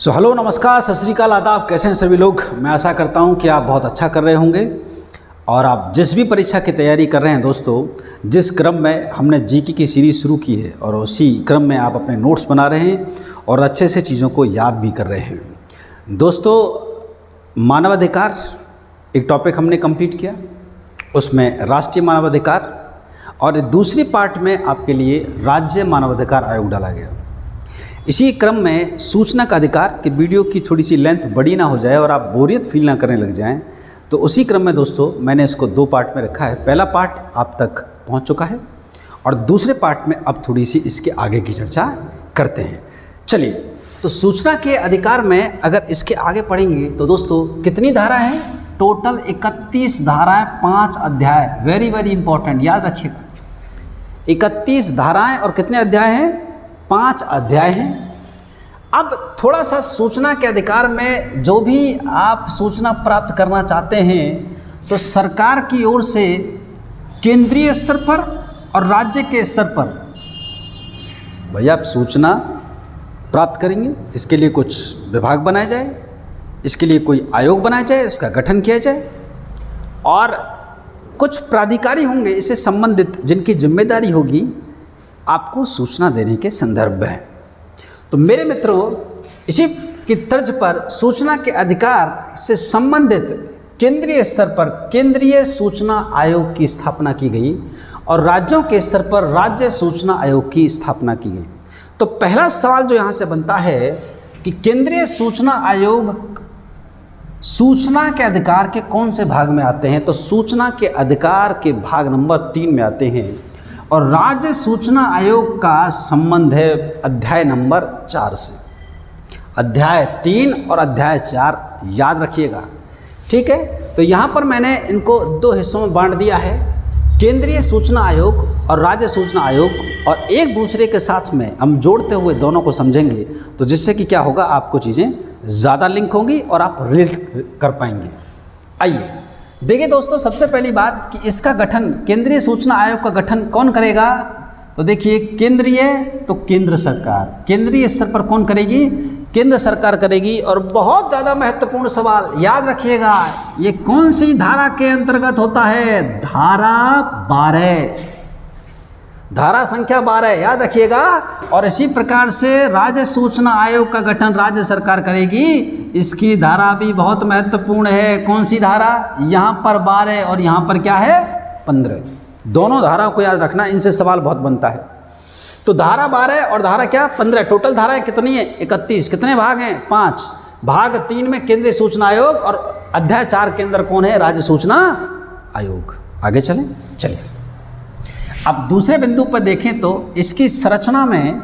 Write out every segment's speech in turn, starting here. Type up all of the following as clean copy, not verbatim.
Hello नमस्कार सत श्री अकाल आदाब। कैसे हैं सभी लोग। मैं आशा करता हूं कि आप बहुत अच्छा कर रहे होंगे और आप जिस भी परीक्षा की तैयारी कर रहे हैं दोस्तों, जिस क्रम में हमने जीके की सीरीज़ शुरू की है और उसी क्रम में आप अपने नोट्स बना रहे हैं और अच्छे से चीज़ों को याद भी कर रहे हैं। दोस्तों, मानवाधिकार एक टॉपिक हमने कंप्लीट किया, उसमें राष्ट्रीय मानवाधिकार और दूसरी पार्ट में आपके लिए राज्य मानवाधिकार आयोग डाला गया। इसी क्रम में सूचना का अधिकार कि वीडियो की थोड़ी सी लेंथ बड़ी ना हो जाए और आप बोरियत फील ना करने लग जाएं, तो उसी क्रम में दोस्तों मैंने इसको दो पार्ट में रखा है। पहला पार्ट आप तक पहुंच चुका है और दूसरे पार्ट में अब थोड़ी सी इसके आगे की चर्चा करते हैं। चलिए, तो सूचना के अधिकार में अगर इसके आगे पढ़ेंगे तो दोस्तों कितनी धारा है? टोटल 31 धाराएं, 5 अध्याय। वेरी वेरी इंपॉर्टेंट, याद रखिएगा। 31 धाराएं और कितने अध्याय हैं? 5 अध्याय हैं। अब थोड़ा सा सूचना के अधिकार में जो भी आप सूचना प्राप्त करना चाहते हैं तो सरकार की ओर से केंद्रीय स्तर पर और राज्य के स्तर पर भैया आप सूचना प्राप्त करेंगे। इसके लिए कुछ विभाग बनाया जाए, इसके लिए कोई आयोग बनाया जाए, उसका गठन किया जाए और कुछ प्राधिकारी होंगे इससे संबंधित जिनकी जिम्मेदारी होगी आपको सूचना देने के संदर्भ में। तो मेरे मित्रों, इसी की तर्ज पर सूचना के अधिकार से संबंधित केंद्रीय स्तर पर केंद्रीय सूचना आयोग की स्थापना की गई और राज्यों के स्तर पर राज्य सूचना आयोग की स्थापना की गई। तो पहला सवाल जो यहाँ से बनता है कि केंद्रीय सूचना आयोग सूचना के अधिकार के कौन से भाग में आते हैं? तो सूचना के अधिकार के भाग नंबर 3 में आते हैं और राज्य सूचना आयोग का संबंध है अध्याय नंबर 4 से। अध्याय 3 और अध्याय 4 याद रखिएगा, ठीक है। तो यहाँ पर मैंने इनको 2 हिस्सों में बांट दिया है, केंद्रीय सूचना आयोग और राज्य सूचना आयोग, और एक दूसरे के साथ में हम जोड़ते हुए दोनों को समझेंगे तो जिससे कि क्या होगा, आपको चीज़ें ज़्यादा लिंक होंगी और आप रिलेट कर पाएंगे। आइए देखिए दोस्तों, सबसे पहली बात कि इसका गठन, केंद्रीय सूचना आयोग का गठन कौन करेगा? तो देखिए, केंद्रीय तो केंद्र सरकार, केंद्रीय स्तर पर कौन करेगी? केंद्र सरकार करेगी। और बहुत ज़्यादा महत्वपूर्ण सवाल याद रखिएगा, ये कौन सी धारा के अंतर्गत होता है? धारा 12, धारा संख्या 12 याद रखिएगा। और इसी प्रकार से राज्य सूचना आयोग का गठन राज्य सरकार करेगी। इसकी धारा भी बहुत महत्वपूर्ण है। कौन सी धारा? यहाँ पर 12 और यहाँ पर क्या है? 15। दोनों धाराओं को याद रखना, इनसे सवाल बहुत बनता है। तो धारा 12 और धारा क्या? 15। टोटल धाराएं कितनी है? 31। कितने भाग हैं? 5। भाग 3 में केंद्रीय सूचना आयोग और अध्याय 4 के अंदर कौन है? राज्य सूचना आयोग। आगे चलें, चलिए अब दूसरे बिंदु पर देखें तो इसकी संरचना में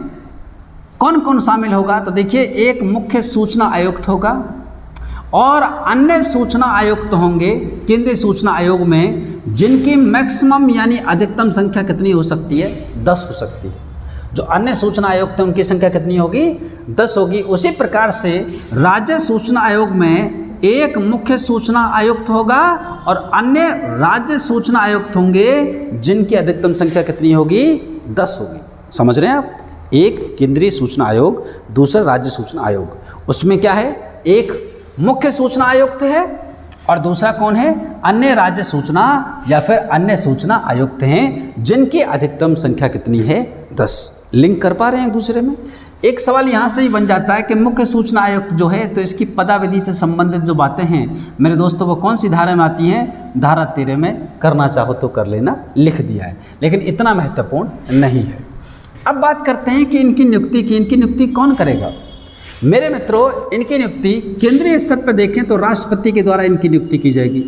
कौन कौन शामिल होगा? तो देखिए, एक मुख्य सूचना आयुक्त होगा और अन्य सूचना आयुक्त होंगे केंद्रीय सूचना आयोग में, जिनकी मैक्सिमम यानी अधिकतम संख्या कितनी हो सकती है? 10 हो सकती है। जो अन्य सूचना आयुक्त हैं उनकी संख्या कितनी होगी? 10 होगी। उसी प्रकार से राज्य सूचना आयोग में एक मुख्य सूचना आयुक्त होगा और अन्य राज्य सूचना आयुक्त होंगे जिनकी अधिकतम संख्या कितनी होगी? 10 होगी। समझ रहे हैं आप? एक केंद्रीय सूचना आयोग, दूसरा राज्य सूचना आयोग। उसमें क्या है? एक मुख्य सूचना आयुक्त है और दूसरा कौन है? अन्य राज्य सूचना या फिर अन्य सूचना आयुक्त हैं जिनकी अधिकतम संख्या कितनी है? 10। लिंक कर पा रहे हैं एक दूसरे में? एक सवाल यहाँ से ही बन जाता है कि मुख्य सूचना आयुक्त जो है तो इसकी पदाविधि से संबंधित जो बातें हैं मेरे दोस्तों वो कौन सी धारा में आती हैं? धारा 13 में। करना चाहो तो कर लेना, लिख दिया है, लेकिन इतना महत्वपूर्ण नहीं है। अब बात करते हैं कि इनकी नियुक्ति की। इनकी नियुक्ति कौन करेगा? मेरे मित्रों, इनकी नियुक्ति केंद्रीय स्तर पर देखें तो राष्ट्रपति के द्वारा इनकी नियुक्ति की जाएगी।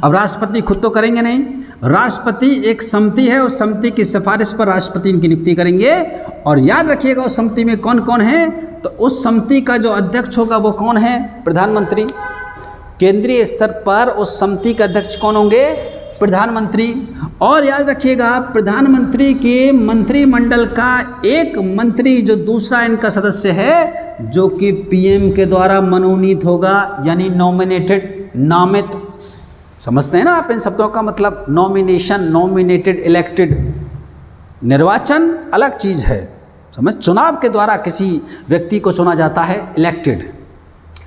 अब राष्ट्रपति खुद तो करेंगे नहीं, राष्ट्रपति एक समिति है, उस समिति की सिफारिश पर राष्ट्रपति इनकी नियुक्ति करेंगे। और याद रखिएगा उस समिति में कौन कौन है? तो उस समिति का जो अध्यक्ष होगा वो कौन है? प्रधानमंत्री। केंद्रीय स्तर पर उस समिति के अध्यक्ष कौन होंगे? प्रधानमंत्री। और याद रखिएगा, प्रधानमंत्री के मंत्रिमंडल का एक मंत्री जो दूसरा इनका सदस्य है जो कि पीएम के द्वारा मनोनीत होगा, यानी नॉमिनेटेड, नामित। समझते हैं ना आप इन शब्दों का मतलब? Nomination, nominated, elected. निर्वाचन अलग चीज़ है, समझ, चुनाव के द्वारा किसी व्यक्ति को चुना जाता है, इलेक्टेड।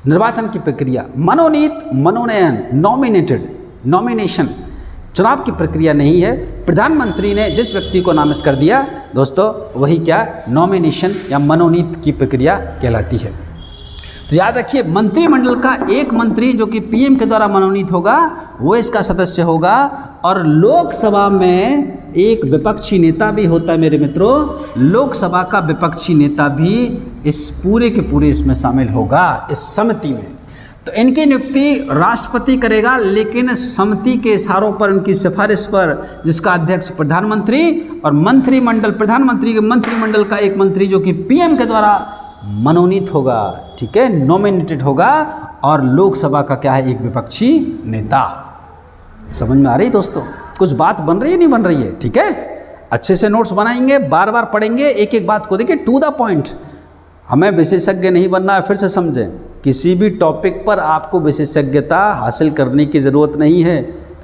निर्वाचन की प्रक्रिया, मनोनीत, मनोनयन, नॉमिनेटेड, नॉमिनेशन, चुनाव की प्रक्रिया नहीं है। प्रधानमंत्री ने जिस व्यक्ति को नामित कर दिया दोस्तों, वही क्या, नॉमिनेशन या मनोनीत की प्रक्रिया कहलाती है। तो याद रखिए, मंत्रिमंडल का एक मंत्री जो कि पीएम के द्वारा मनोनीत होगा वो इसका सदस्य होगा, और लोकसभा में एक विपक्षी नेता भी होता है मेरे मित्रों। लोकसभा का विपक्षी नेता भी इस पूरे के पूरे इसमें शामिल होगा, इस समिति में। तो इनकी नियुक्ति राष्ट्रपति करेगा, लेकिन समिति के इशारों पर, उनकी सिफारिश पर, जिसका अध्यक्ष प्रधानमंत्री, और मंत्रिमंडल, प्रधानमंत्री के मंत्रिमंडल का एक मंत्री जो कि पीएम के द्वारा मनोनीत होगा, ठीक है, नॉमिनेटेड होगा, और लोकसभा का क्या है, एक विपक्षी नेता। समझ में आ रही दोस्तों? कुछ बात बन रही है, नहीं बन रही है? ठीक है, अच्छे से नोट्स बनाएंगे, बार बार पढ़ेंगे, एक एक बात को देखिए, टू द पॉइंट। हमें विशेषज्ञ नहीं बनना है, फिर से समझें, किसी भी टॉपिक पर आपको विशेषज्ञता हासिल करने की ज़रूरत नहीं है।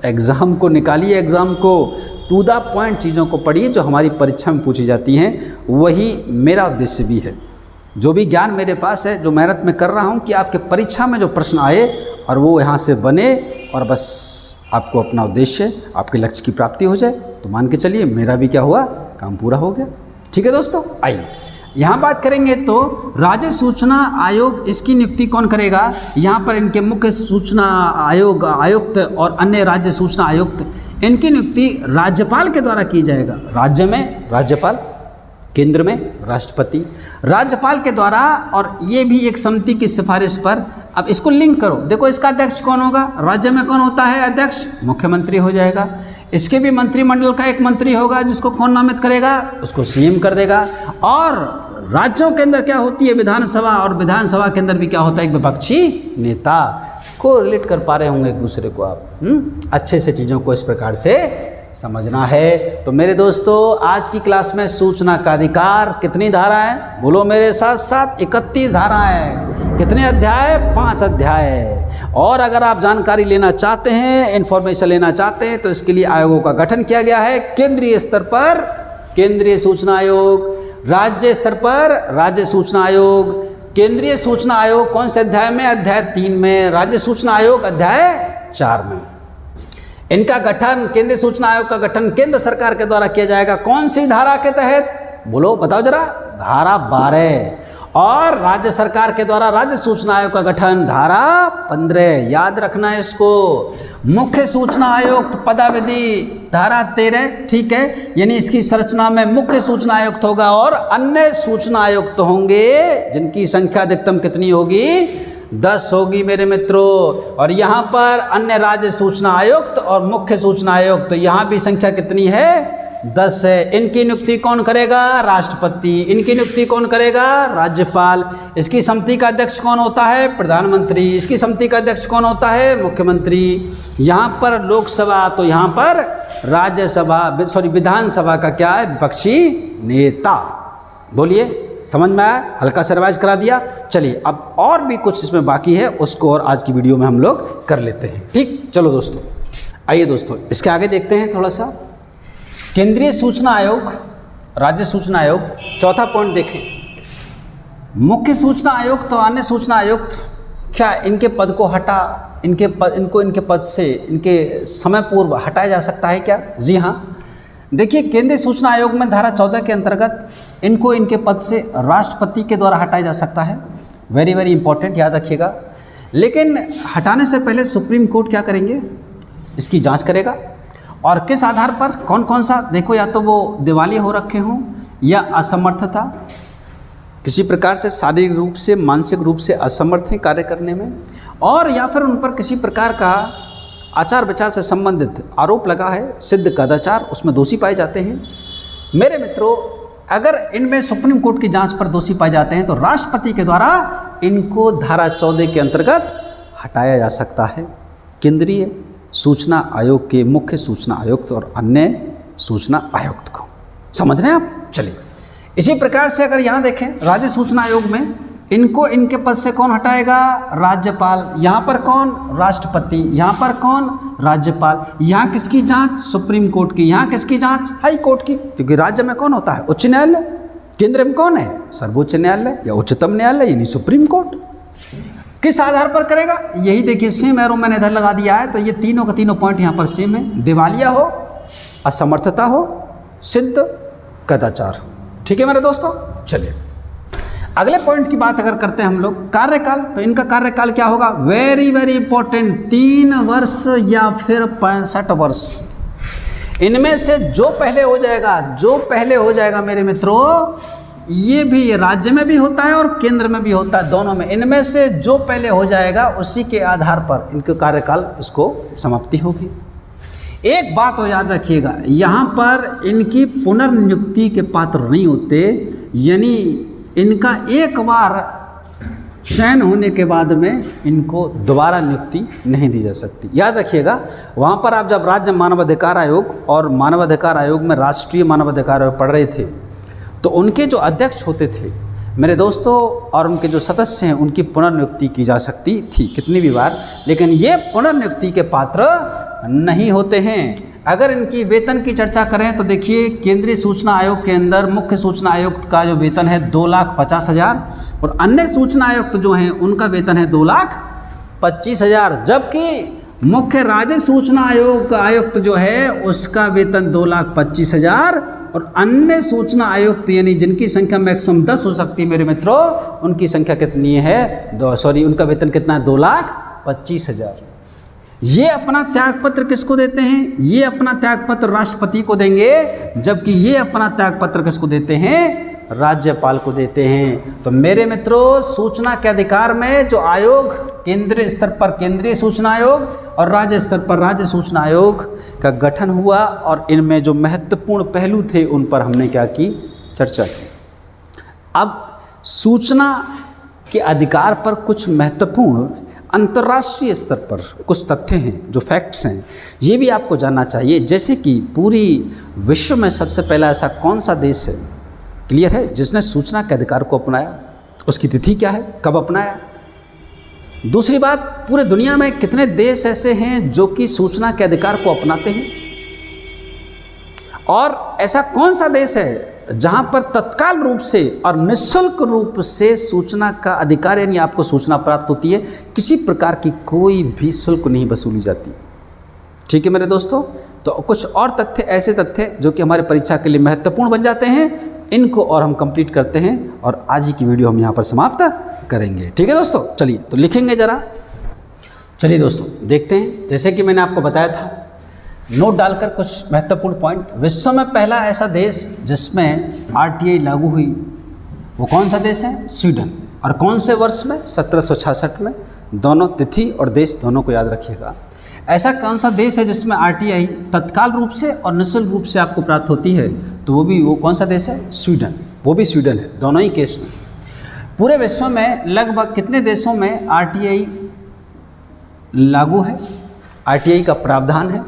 एग्ज़ाम को निकालिए, एग्ज़ाम को टू द पॉइंट चीज़ों को पढ़िए जो हमारी परीक्षा में पूछी जाती हैं, वही मेरा उद्देश्य भी है। जो भी ज्ञान मेरे पास है, जो मेहनत मैं कर रहा हूँ कि आपके परीक्षा में जो प्रश्न आए और वो यहाँ से बने, और बस आपको अपना उद्देश्य, आपके लक्ष्य की प्राप्ति हो जाए, तो मान के चलिए मेरा भी क्या हुआ, काम पूरा हो गया। ठीक है दोस्तों, आइए यहाँ बात करेंगे। तो राज्य सूचना आयोग, इसकी नियुक्ति कौन करेगा? यहाँ पर इनके मुख्य सूचना आयोग आयुक्त और अन्य राज्य सूचना आयुक्त, इनकी नियुक्ति राज्यपाल के द्वारा की जाएगा। राज्य में राज्यपाल, केंद्र में राष्ट्रपति, राज्यपाल के द्वारा, और ये भी एक समिति की सिफारिश पर। अब इसको लिंक करो, देखो इसका अध्यक्ष कौन होगा? राज्य में कौन होता है अध्यक्ष? मुख्यमंत्री हो जाएगा। इसके भी मंत्रिमंडल का एक मंत्री होगा, जिसको कौन नामित करेगा? उसको सीएम कर देगा। और राज्यों के अंदर क्या होती है? विधानसभा, और विधानसभा के अंदर भी क्या होता है? एक विपक्षी नेता। को रिलेट कर पा रहे होंगे एक दूसरे को आप? अच्छे से चीज़ों को इस प्रकार से समझना है। तो मेरे दोस्तों, आज की क्लास में सूचना का अधिकार कितनी धारा है? बोलो मेरे साथ साथ, 31 धारा है। कितने अध्याय? 5 अध्याय। और अगर आप जानकारी लेना चाहते हैं, इन्फॉर्मेशन लेना चाहते हैं, तो इसके लिए आयोगों का गठन किया गया है। केंद्रीय स्तर पर केंद्रीय सूचना आयोग, राज्य स्तर पर राज्य सूचना आयोग। केंद्रीय सूचना आयोग कौन से अध्याय में? अध्याय 3 में। राज्य सूचना आयोग अध्याय 4 में। इनका गठन, केंद्रीय सूचना आयोग का गठन केंद्र सरकार के द्वारा किया जाएगा। कौन सी धारा के तहत? बोलो, बताओ जरा। धारा 12। और राज्य सरकार के द्वारा राज्य सूचना आयोग का गठन धारा 15। याद रखना है इसको। मुख्य सूचना आयुक्त पदाविधि धारा 13, ठीक है, यानी इसकी संरचना में मुख्य सूचना आयुक्त होगा और अन्य सूचना आयुक्त होंगे, जिनकी संख्या अधिकतम कितनी होगी? 10 होगी मेरे मित्रों। और यहाँ पर अन्य राज्य सूचना आयुक्त और मुख्य सूचना आयुक्त, यहाँ भी संख्या कितनी है? 10 है। इनकी नियुक्ति कौन करेगा? राष्ट्रपति। इनकी नियुक्ति कौन करेगा? राज्यपाल। इसकी समिति का अध्यक्ष कौन होता है? प्रधानमंत्री। इसकी समिति का अध्यक्ष कौन होता है? मुख्यमंत्री। यहाँ पर लोकसभा, तो यहाँ पर राज्यसभा, विधानसभा का क्या है? विपक्षी नेता। बोलिए, समझ में आया? हल्का सा रिवाइज करा दिया। चलिए, अब और भी कुछ इसमें बाकी है, उसको और आज की वीडियो में हम लोग कर लेते हैं। ठीक, चलो दोस्तों, आइए दोस्तों इसके आगे देखते हैं थोड़ा सा। केंद्रीय सूचना आयोग, राज्य सूचना आयोग, चौथा पॉइंट देखें। मुख्य सूचना आयुक्त तो अन्य सूचना आयुक्त, क्या इनके पद को इनके पद से इनके समय पूर्व हटाया जा सकता है क्या? जी हाँ। देखिए, केंद्रीय सूचना आयोग में धारा 14 के अंतर्गत इनको इनके पद से राष्ट्रपति के द्वारा हटाया जा सकता है। वेरी वेरी इंपॉर्टेंट, याद रखिएगा। लेकिन हटाने से पहले सुप्रीम कोर्ट क्या करेंगे? इसकी जांच करेगा। और किस आधार पर? कौन कौन सा? देखो, या तो वो दिवालिया हो रखे हों, या असमर्थता, किसी प्रकार से शारीरिक रूप से, मानसिक रूप से असमर्थ हैं कार्य करने में, और या फिर उन पर किसी प्रकार का आचार विचार से संबंधित आरोप लगा है, सिद्ध कदाचार, उसमें दोषी पाए जाते हैं। मेरे मित्रों, अगर इनमें सुप्रीम कोर्ट की जांच पर दोषी पाए जाते हैं, तो राष्ट्रपति के द्वारा इनको धारा 14 के अंतर्गत हटाया जा सकता है। केंद्रीय सूचना आयोग के मुख्य सूचना आयुक्त और अन्य सूचना आयुक्त को। समझ रहे हैं आप? चलिए, इसी प्रकार से अगर यहाँ देखें, राज्य सूचना आयोग में इनको इनके पद से कौन हटाएगा? राज्यपाल। यहाँ पर कौन? राष्ट्रपति। यहाँ पर कौन? राज्यपाल। यहाँ किसकी जांच? सुप्रीम कोर्ट की। यहाँ किसकी जांच? हाई कोर्ट की, क्योंकि राज्य में कौन होता है? उच्च न्यायालय। केंद्र में कौन है? सर्वोच्च न्यायालय या उच्चतम न्यायालय यानी सुप्रीम कोर्ट। किस आधार पर करेगा? यही देखिए सेम एरो मैंने इधर लगा दिया है, तो ये तीनों का तीनों पॉइंट यहाँ पर सेम है। दिवालिया हो, असमर्थता हो, सिद्ध कदाचार। ठीक है मेरे दोस्तों, चलिए अगले पॉइंट की बात अगर करते हैं हम लोग, कार्यकाल। तो इनका कार्यकाल क्या होगा? वेरी वेरी इंपॉर्टेंट, 3 वर्ष या फिर 65 वर्ष। इनमें से जो पहले हो जाएगा मेरे मित्रों, ये भी राज्य में भी होता है और केंद्र में भी होता है, दोनों में। इनमें से जो पहले हो जाएगा उसी के आधार पर इनके कार्यकाल इसको समाप्ति होगी। एक बात और याद रखिएगा, यहाँ पर इनकी पुनर्नियुक्ति के पात्र नहीं होते, यानी इनका एक बार चयन होने के बाद में इनको दोबारा नियुक्ति नहीं दी जा सकती। याद रखिएगा, वहाँ पर आप जब राज्य मानवाधिकार आयोग और मानवाधिकार आयोग में राष्ट्रीय मानवाधिकार आयोग पढ़ रहे थे, तो उनके जो अध्यक्ष होते थे मेरे दोस्तों और उनके जो सदस्य हैं, उनकी पुनर्नियुक्ति की जा सकती थी कितनी भी बार, लेकिन ये पुनर्नियुक्ति के पात्र नहीं होते हैं। अगर इनकी वेतन की चर्चा करें तो देखिए, केंद्रीय सूचना आयोग के अंदर मुख्य सूचना आयुक्त का जो वेतन है 2,50,000 और अन्य सूचना आयुक्त जो हैं उनका वेतन है 2,25,000, जबकि मुख्य राज्य सूचना आयोग का आयुक्त जो है उसका वेतन 2,25,000 और अन्य सूचना आयुक्त यानी जिनकी संख्या मैक्सिमम 10 हो सकती है मेरे मित्रों, उनकी संख्या कितनी है? उनका वेतन कितना है? 2,25,000। ये अपना त्यागपत्र किसको देते हैं? ये अपना त्यागपत्र राष्ट्रपति को देंगे, जबकि ये अपना त्यागपत्र किसको देते हैं? राज्यपाल को देते हैं। तो मेरे मित्रों, सूचना के अधिकार में जो आयोग केंद्रीय स्तर पर केंद्रीय सूचना आयोग और राज्य स्तर पर राज्य सूचना आयोग का गठन हुआ और इनमें जो महत्वपूर्ण पहलू थे उन पर हमने क्या की? चर्चा की। अब सूचना के अधिकार पर कुछ महत्वपूर्ण अंतर्राष्ट्रीय स्तर पर कुछ तथ्य हैं, जो फैक्ट्स हैं, ये भी आपको जानना चाहिए। जैसे कि पूरी विश्व में सबसे पहला ऐसा कौन सा देश है, क्लियर है, जिसने सूचना के अधिकार को अपनाया? उसकी तिथि क्या है, कब अपनाया? दूसरी बात, पूरे दुनिया में कितने देश ऐसे हैं जो कि सूचना के अधिकार को अपनाते हैं? और ऐसा कौन सा देश है जहां पर तत्काल रूप से और निःशुल्क रूप से सूचना का अधिकार यानी आपको सूचना प्राप्त होती है, किसी प्रकार की कोई भी शुल्क नहीं वसूली जाती? ठीक है मेरे दोस्तों, तो कुछ और तथ्य, ऐसे तथ्य जो कि हमारे परीक्षा के लिए महत्वपूर्ण बन जाते हैं, इनको और हम कंप्लीट करते हैं और आज ही की वीडियो हम यहाँ पर समाप्त करेंगे। ठीक है दोस्तों, चलिए तो लिखेंगे ज़रा। चलिए दोस्तों देखते हैं, जैसे कि मैंने आपको बताया था, नोट डालकर कुछ महत्वपूर्ण पॉइंट। विश्व में पहला ऐसा देश जिसमें RTI लागू हुई, वो कौन सा देश है? स्वीडन। और कौन से वर्ष में? 1766 में। दोनों तिथि और देश दोनों को याद रखिएगा। ऐसा कौन सा देश है जिसमें RTI तत्काल रूप से और निःशुल्क रूप से आपको प्राप्त होती है? तो वो कौन सा देश है? स्वीडन। वो भी स्वीडन है, दोनों ही केस में। पूरे विश्व में लगभग कितने देशों में RTI लागू है, RTI का प्रावधान है?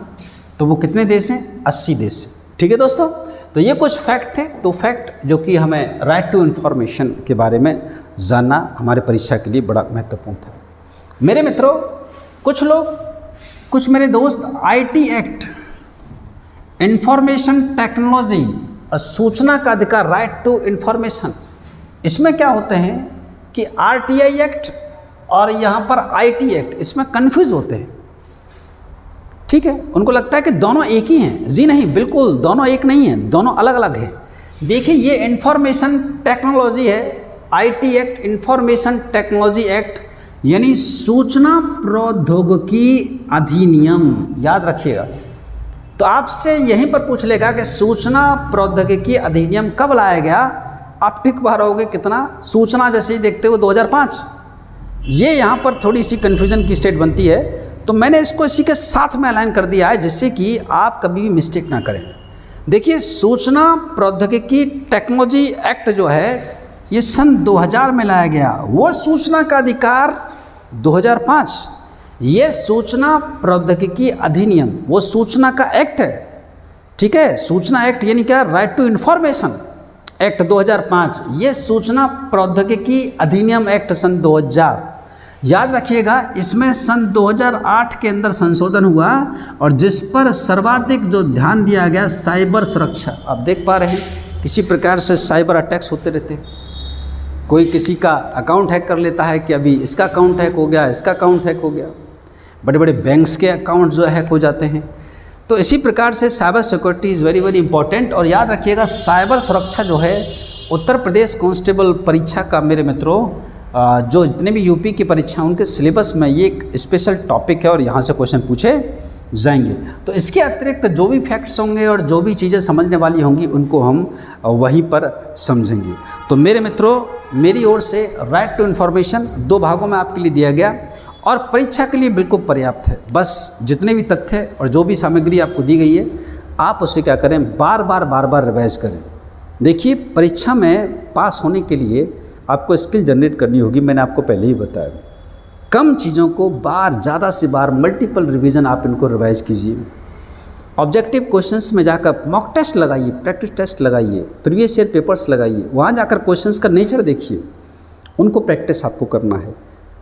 तो वो कितने देश हैं? 80 देश। ठीक है दोस्तों, तो ये कुछ फैक्ट थे, तो फैक्ट जो कि हमें राइट टू इन्फॉर्मेशन के बारे में जानना हमारे परीक्षा के लिए बड़ा महत्वपूर्ण था। मेरे मित्रों, कुछ मेरे दोस्त IT एक्ट, इंफॉर्मेशन टेक्नोलॉजी और सूचना का अधिकार, राइट टू इन्फॉर्मेशन, इसमें क्या होते हैं कि RTI एक्ट और यहाँ पर IT एक्ट, इसमें कन्फ्यूज होते हैं। ठीक है, उनको लगता है कि दोनों एक ही हैं। जी नहीं, बिल्कुल दोनों एक नहीं हैं, दोनों अलग अलग हैं। देखिए, ये इंफॉर्मेशन टेक्नोलॉजी है, IT act, information technology act यानी सूचना प्रौद्योगिकी अधिनियम, याद रखिएगा। तो आपसे यहीं पर पूछ लेगा कि सूचना प्रौद्योगिकी अधिनियम कब लाया गया? आप टिक मारोगे कितना? सूचना जैसे ही देखते हो 2005। ये यहाँ पर थोड़ी सी कन्फ्यूजन की स्टेट बनती है, तो मैंने इसको इसी के साथ में अलाइन कर दिया है जिससे कि आप कभी भी मिस्टेक ना करें। देखिए, सूचना प्रौद्योगिकी टेक्नोलॉजी एक्ट जो है ये सन 2000 में लाया गया। वो सूचना का अधिकार 2005, ये सूचना प्रौद्योगिकी अधिनियम वो सूचना का एक्ट है। ठीक है, सूचना एक्ट यानी क्या? राइट टू इन्फॉर्मेशन एक्ट 2005, ये सूचना प्रौद्योगिकी अधिनियम एक्ट सन 2000। याद रखिएगा, इसमें सन 2008 के अंदर संशोधन हुआ और जिस पर सर्वाधिक जो ध्यान दिया गया साइबर सुरक्षा। आप देख पा रहे हैं किसी प्रकार से साइबर अटैक्स होते रहते हैं। कोई किसी का अकाउंट हैक कर लेता है कि अभी इसका अकाउंट हैक हो गया, इसका अकाउंट हैक हो गया, बड़े बड़े बैंक्स के अकाउंट जो हैक हो जाते हैं। तो इसी प्रकार से cyber security is very very important. और याद रखिएगा, साइबर सुरक्षा जो है उत्तर प्रदेश कांस्टेबल परीक्षा का मेरे मित्रों, जो जितने भी यूपी की परीक्षा उनके सिलेबस में ये एक स्पेशल टॉपिक है और यहाँ से क्वेश्चन पूछे जाएंगे। तो इसके अतिरिक्त जो भी फैक्ट्स होंगे और जो भी चीज़ें समझने वाली होंगी उनको हम वहीं पर समझेंगे। तो मेरे मित्रों, मेरी ओर से राइट टू इन्फॉर्मेशन 2 भागों में आपके लिए दिया गया और परीक्षा के लिए बिल्कुल पर्याप्त है। बस जितने भी तथ्य और जो भी सामग्री आपको दी गई है, आप उसे क्या करें, बार बार रिवाइज करें। देखिए, परीक्षा में पास होने के लिए आपको स्किल जनरेट करनी होगी, मैंने आपको पहले ही बताया। कम चीज़ों को ज़्यादा से बार मल्टीपल रिवीजन आप इनको रिवाइज कीजिए। ऑब्जेक्टिव क्वेश्चंस में जाकर मॉक टेस्ट लगाइए, प्रैक्टिस टेस्ट लगाइए, प्रीवियस ईयर पेपर्स लगाइए, वहाँ जाकर क्वेश्चंस का नेचर देखिए, उनको प्रैक्टिस आपको करना है।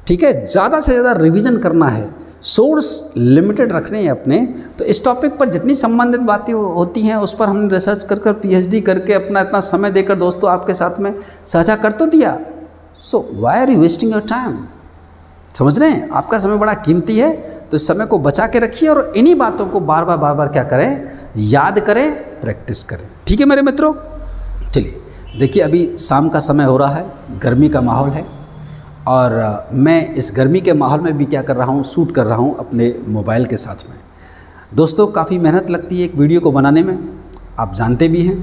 ठीक है, ज़्यादा से ज़्यादा रिवीजन करना है, सोर्स लिमिटेड रखने हैं अपने। तो इस टॉपिक पर जितनी संबंधित बातें होती हैं उस पर हमने रिसर्च कर पीएचडी करके अपना इतना समय देकर दोस्तों आपके साथ में साझा कर तो दिया। So why are you wasting your time? समझ रहे हैं, आपका समय बड़ा कीमती है, तो इस समय को बचा के रखिए और इन्हीं बातों को बार बार क्या करें, याद करें, प्रैक्टिस करें। ठीक है मेरे मित्रों, चलिए देखिए, अभी शाम का समय हो रहा है, गर्मी का माहौल है और मैं इस गर्मी के माहौल में भी क्या कर रहा हूँ, शूट कर रहा हूँ अपने मोबाइल के साथ में। दोस्तों, काफ़ी मेहनत लगती है एक वीडियो को बनाने में, आप जानते भी हैं।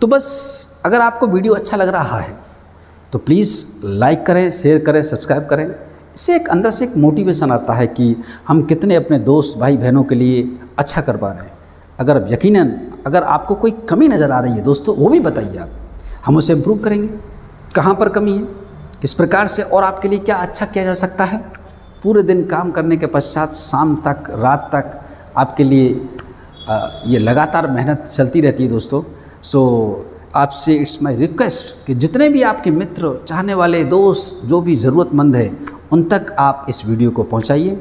तो बस अगर आपको वीडियो अच्छा लग रहा है तो प्लीज़ लाइक करें, शेयर करें, सब्सक्राइब करें। इससे एक अंदर से एक मोटिवेशन आता है कि हम कितने अपने दोस्त भाई बहनों के लिए अच्छा कर पा रहे हैं। अगर यकीनन अगर आपको कोई कमी नज़र आ रही है दोस्तों, वो भी बताइए आप, हम उसे इम्प्रूव करेंगे। कहाँ पर कमी है, किस प्रकार से और आपके लिए क्या अच्छा किया जा सकता है। पूरे दिन काम करने के पश्चात शाम तक, रात तक आपके लिए ये लगातार मेहनत चलती रहती है दोस्तों। सो आपसे इट्स माय रिक्वेस्ट कि जितने भी आपके मित्र, चाहने वाले दोस्त, जो भी ज़रूरतमंद है, उन तक आप इस वीडियो को पहुंचाइए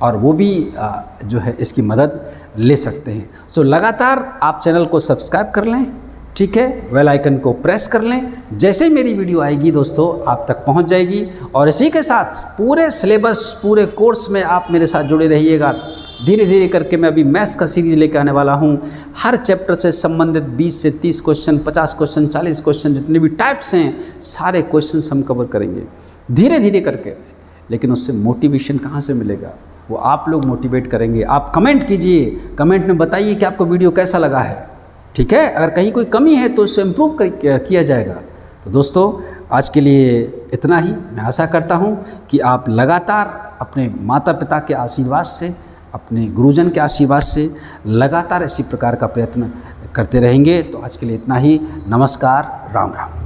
और वो भी जो है इसकी मदद ले सकते हैं। सो लगातार आप चैनल को सब्सक्राइब कर लें, ठीक है, बेल आइकन को प्रेस कर लें। जैसे ही मेरी वीडियो आएगी दोस्तों आप तक पहुंच जाएगी। और इसी के साथ पूरे सिलेबस, पूरे कोर्स में आप मेरे साथ जुड़े रहिएगा। धीरे धीरे करके मैं अभी मैथ्स का सीरीज लेकर आने वाला हूं। हर चैप्टर से संबंधित 20 से 30 क्वेश्चन, 50 क्वेश्चन, 40 क्वेश्चन, जितने भी टाइप्स हैं सारे क्वेश्चंस हम कवर करेंगे धीरे धीरे करके। लेकिन उससे मोटिवेशन कहाँ से मिलेगा, वो आप लोग मोटिवेट करेंगे। आप कमेंट कीजिए, कमेंट में बताइए कि आपको वीडियो कैसा लगा है। ठीक है, अगर कहीं कोई कमी है तो उससे इम्प्रूव किया जाएगा। तो दोस्तों आज के लिए इतना ही। मैं आशा करता हूँ कि आप लगातार अपने माता पिता के आशीर्वाद से, अपने गुरुजन के आशीर्वाद से लगातार इसी प्रकार का प्रयत्न करते रहेंगे। तो आज के लिए इतना ही। नमस्कार, राम राम।